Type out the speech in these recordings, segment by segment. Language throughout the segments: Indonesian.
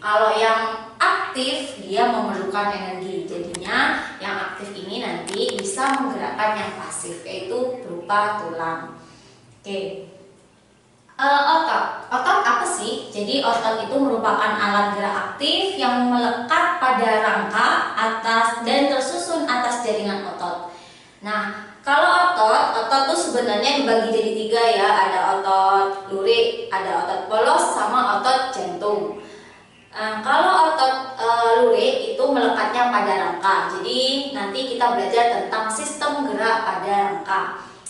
Kalau yang aktif dia memerlukan energi. Jadinya yang aktif ini nanti bisa menggerakkan yang pasif, yaitu berupa tulang. Oke. Otot apa sih? Jadi otot itu merupakan alat gerak aktif yang melekat pada rangka atas dan tersusun atas jaringan otot. Nah, kalau otot tuh sebenarnya dibagi jadi 3 ya. Ada otot lurik, ada otot polos, sama otot jantung. Kalau otot lurik itu melekatnya pada rangka. Jadi nanti kita belajar tentang sistem gerak pada rangka.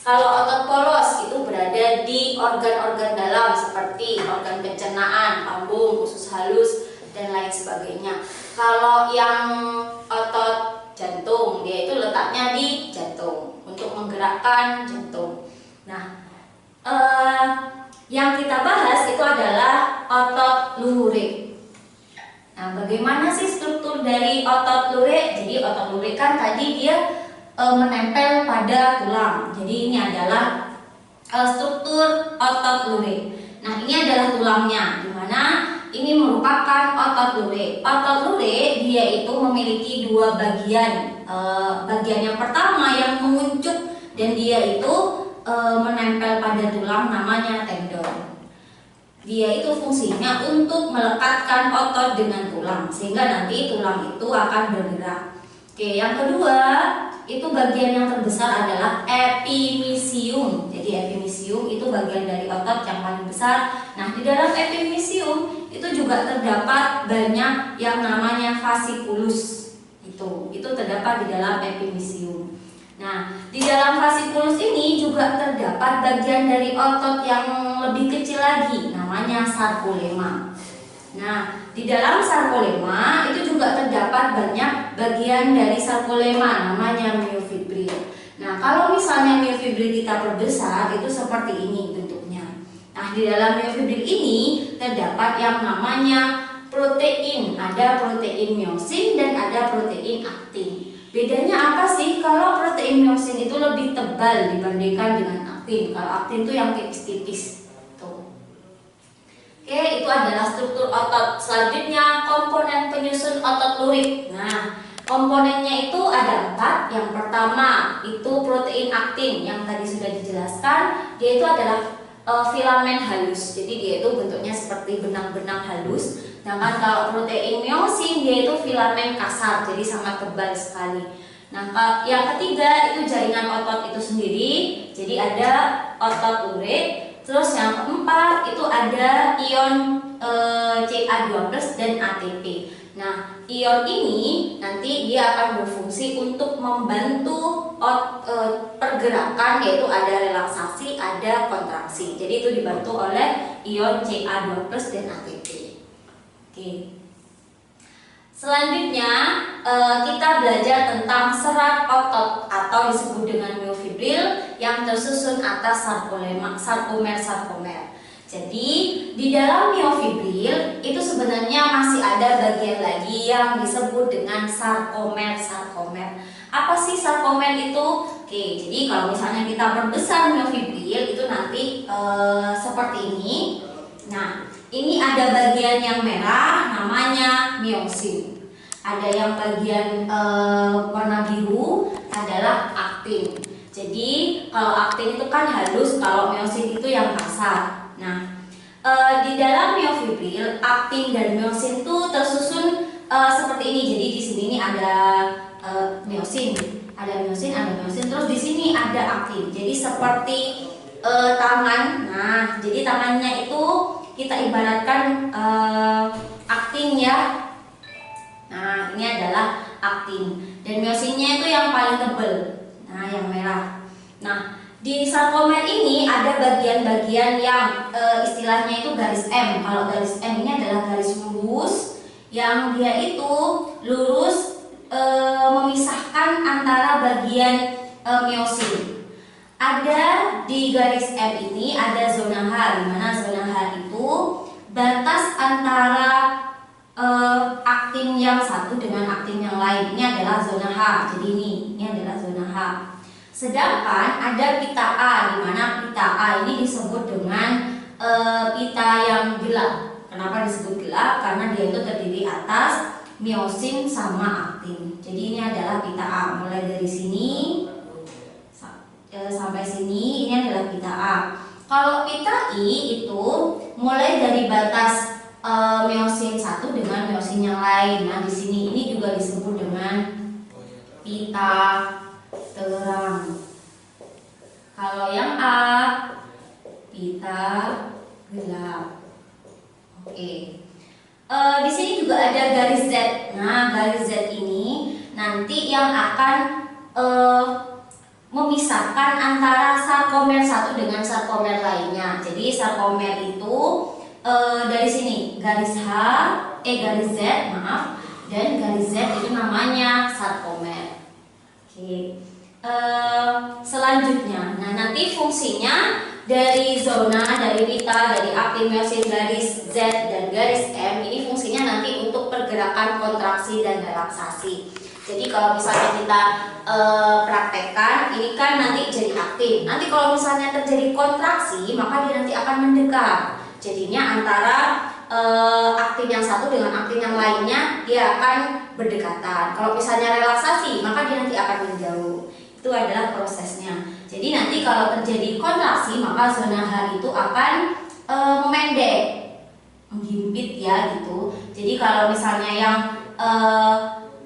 Kalau otot polos itu berada di organ-organ dalam seperti organ pencernaan, lambung, usus halus, dan lain sebagainya. Kalau yang otot jantung, dia itu letaknya di jantung untuk menggerakkan jantung. Nah, yang kita bahas itu adalah otot lurik. Nah, bagaimana sih struktur dari otot lurik? Jadi otot lurik kan tadi dia menempel pada tulang. Jadi ini adalah struktur otot lurik. Nah, ini adalah tulangnya, di mana ini merupakan otot lurik. Otot lurik dia itu memiliki 2 bagian. Bagian yang pertama yang menguncup dan dia itu menempel pada tulang namanya tendon. Dia itu fungsinya untuk melekatkan otot dengan tulang sehingga nanti tulang itu akan bergerak. Oke, yang kedua itu bagian yang terbesar adalah epimysium. Jadi epimysium itu bagian dari otot yang paling besar. Nah, di dalam epimysium itu juga terdapat banyak yang namanya fasciculus. Itu terdapat di dalam epimysium. Nah, di dalam fasciculus ini juga terdapat bagian dari otot yang lebih kecil lagi, namanya sarkolema. Nah, di dalam sarkolema itu juga terdapat banyak bagian dari sarkolema, namanya myofibril. Nah, kalau misalnya myofibril kita perbesar itu seperti ini bentuknya. Nah, di dalam myofibril ini terdapat yang namanya protein. Ada protein myosin dan ada protein aktin. Bedanya apa sih? Kalau protein myosin itu lebih tebal dibandingkan dengan aktin. Kalau aktin itu yang tipis-tipis. Oke, itu adalah struktur otot. Selanjutnya komponen penyusun otot lurik. Nah, komponennya itu ada 4. Yang pertama itu protein aktin yang tadi sudah dijelaskan. Dia itu adalah filamen halus. Jadi dia itu bentuknya seperti benang-benang halus. Sedangkan kalau protein myosin dia itu filamen kasar, jadi sangat tebal sekali. Nah, yang ketiga itu jaringan otot itu sendiri. Jadi ada otot lurik. Terus yang keempat itu ada ion Ca2+ dan ATP. Nah, ion ini nanti dia akan berfungsi untuk membantu pergerakan, yaitu ada relaksasi, ada kontraksi. Jadi itu dibantu oleh ion Ca2+ dan ATP. Oke. Selanjutnya kita belajar tentang serat otot atau disebut dengan myofibril yang tersusun atas sarkomer. Jadi di dalam myofibril itu sebenarnya masih ada bagian lagi yang disebut dengan sarkomer. Apa sih sarkomer itu? Oke, jadi kalau misalnya kita perbesar myofibril itu nanti seperti ini. Nah, ini ada bagian yang merah namanya myosin. Ada yang bagian warna biru adalah aktin. Jadi kalau aktin itu kan halus, kalau myosin itu yang kasar. Nah, di dalam myofibril aktin dan myosin itu tersusun seperti ini. Jadi di sini ini ada myosin, terus di sini ada aktin. Jadi seperti tangan. Nah, jadi tangannya itu kita ibaratkan aktin ya. Nah, ini adalah aktin. Dan myosinnya itu yang paling tebal. Nah, yang merah. Nah, di sarkomer ini ada bagian-bagian yang istilahnya itu garis M. Kalau garis M ini adalah garis lurus yang dia itu lurus memisahkan antara bagian myosin. Ada di garis M ini ada zona H, di mana zona H itu batas antara aktin yang satu dengan aktin yang lain. Ini adalah zona H. Jadi ini adalah zona H. Sedangkan ada pita A, di mana pita A ini disebut dengan pita yang gelap. Kenapa disebut gelap? Karena dia itu terdiri atas miosin sama aktin. Jadi ini adalah pita A. Mulai dari sini sampai sini, ini adalah pita A. Kalau pita I itu mulai dari batas miosin 1 dengan miosin yang lain. Nah, di sini ini juga disebut dengan pita terang. Kalau yang A, pita gelap. Oke. Di sini juga ada garis Z. Nah, garis Z ini nanti yang akan memisahkan antara sarkomer satu dengan sarkomer lainnya. Jadi sarkomer itu dari sini garis garis Z, maaf, dan garis Z itu namanya sarkomer. Oke. Selanjutnya, nah nanti fungsinya dari zona, dari pita, dari aktin, miosin, garis Z dan garis M ini fungsinya nanti untuk pergerakan kontraksi dan relaksasi. Jadi kalau misalnya kita praktekkan, ini kan nanti jadi aktin. Nanti kalau misalnya terjadi kontraksi, maka dia nanti akan mendekat. Jadinya antara aktin yang satu dengan aktin yang lainnya dia akan berdekatan. Kalau misalnya relaksasi, maka dia nanti akan menjauh. Itu adalah prosesnya. Jadi nanti kalau terjadi kontraksi, maka zona H itu akan memendek, menghimpit ya gitu. Jadi kalau misalnya yang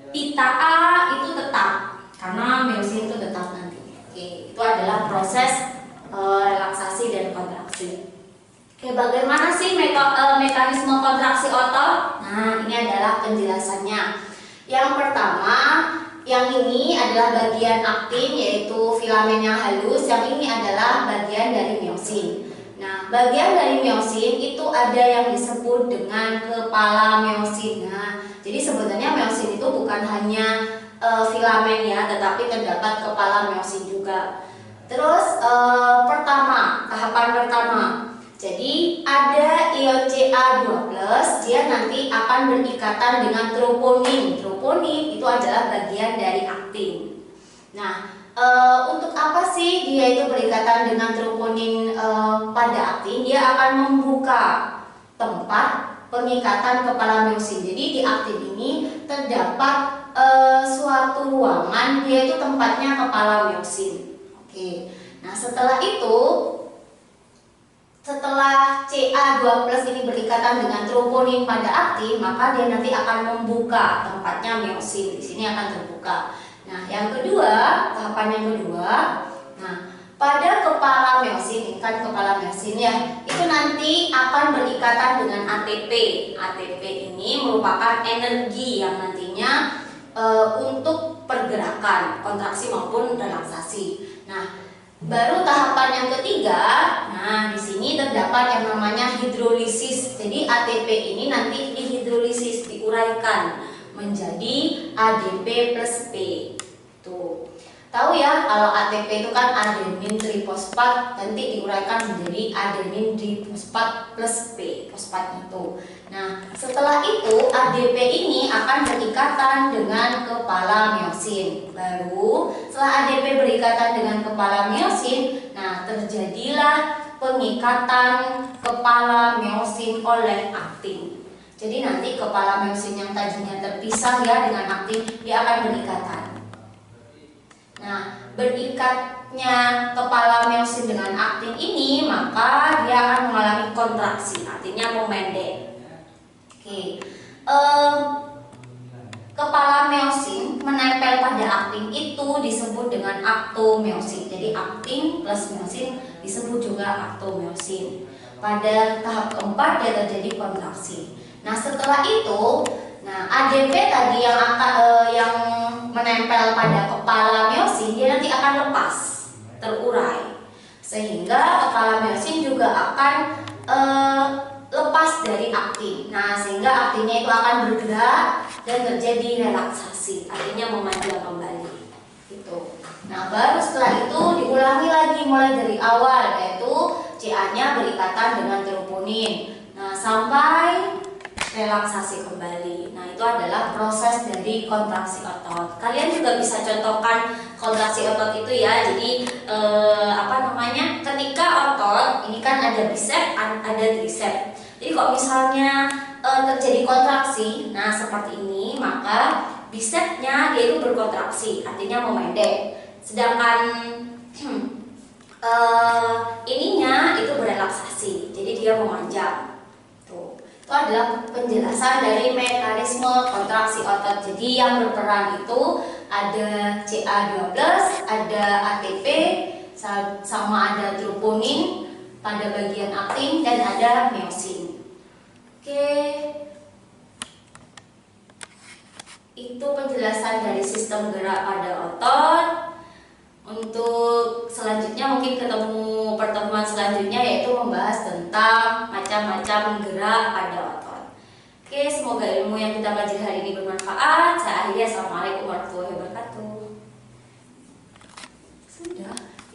pita A itu tetap, karena miosin itu tetap nanti. Oke, itu adalah proses relaksasi dan kontraksi. Oke, bagaimana sih mekanisme kontraksi otot? Nah, ini adalah penjelasannya. Yang pertama, yang ini adalah bagian aktin, yaitu filamen yang halus. Yang ini adalah bagian dari miosin. Nah, bagian dari miosin itu ada yang disebut dengan kepala miosin. Nah, jadi sebenarnya miosin itu bukan hanya filamen ya, tetapi terdapat kepala miosin juga. Terus tahapan pertama. Jadi ada ion Ca2+, dia nanti akan berikatan dengan troponin. Troponin itu adalah bagian dari aktin. Nah, untuk apa sih dia itu berikatan dengan troponin pada aktin? Dia akan membuka tempat pengikatan kepala miosin. Jadi di aktin ini terdapat suatu ruangan, dia itu tempatnya kepala miosin. Oke. Nah, setelah Ca2+ ini berikatan dengan troponin pada aktin, maka dia nanti akan membuka tempatnya miosin. Di sini akan terbuka. Nah, yang kedua, tahapan yang kedua, nah pada kepala miosin, ini kan kepala miosin ya, itu nanti akan berikatan dengan ATP. ATP ini merupakan energi yang nantinya untuk pergerakan, kontraksi maupun relaksasi. Nah, baru tahapan yang ketiga, nah di sini terdapat yang namanya hidrolisis. Jadi ATP ini nanti dihidrolisis, diuraikan menjadi ADP plus P. Tuh. Tahu ya, kalau ATP itu kan adenin trifosfat, nanti diuraikan menjadi adenin trifosfat plus P, fosfat itu. Nah, setelah itu ADP ini akan berikatan dengan kepala miosin. Baru setelah ADP berikatan dengan kepala miosin, nah terjadilah pengikatan kepala miosin oleh aktin. Jadi nanti kepala miosin yang tadinya terpisah ya dengan aktin, dia akan berikatan. Nah, berikatnya kepala miosin dengan aktin ini, maka dia akan mengalami kontraksi, artinya memendek. Oke, kepala miosin menempel pada aktin itu disebut dengan aktomiosin. Jadi aktin plus miosin disebut juga aktomiosin. Pada tahap keempat dia terjadi kontraksi. Nah, setelah itu, nah ADP tadi yang menempel pada kepala miosin, dia nanti akan lepas, terurai, sehingga kepala miosin juga akan lepas dari aktin. Nah, sehingga aktinnya itu akan bergerak dan terjadi relaksasi, artinya memanjang kembali. Gitu. Nah, baru setelah itu diulangi lagi mulai dari awal, yaitu Ca-nya berikatan dengan troponin. Nah, sampai relaksasi kembali. Nah, itu adalah proses dari kontraksi otot. Kalian juga bisa contohkan kontraksi otot itu ya. Jadi ketika otot ini kan ada bicep, ada tricep. Jadi kalau misalnya terjadi kontraksi, nah seperti ini, maka bicepsnya dia itu berkontraksi, artinya memendek. Sedangkan ininya itu berelaksasi, jadi dia memanjang. Tuh, itu adalah penjelasan dari mekanisme kontraksi otot. Jadi yang berperan itu ada CA2+, ada ATP, sama ada troponin pada bagian aktin, dan ada miosin. Oke, itu penjelasan dari sistem gerak pada otot. Untuk selanjutnya mungkin ketemu pertemuan selanjutnya, yaitu membahas tentang macam-macam gerak pada otot. Oke, semoga ilmu yang kita pelajari hari ini bermanfaat. Saya akhiri. Assalamualaikum warahmatullahi wabarakatuh.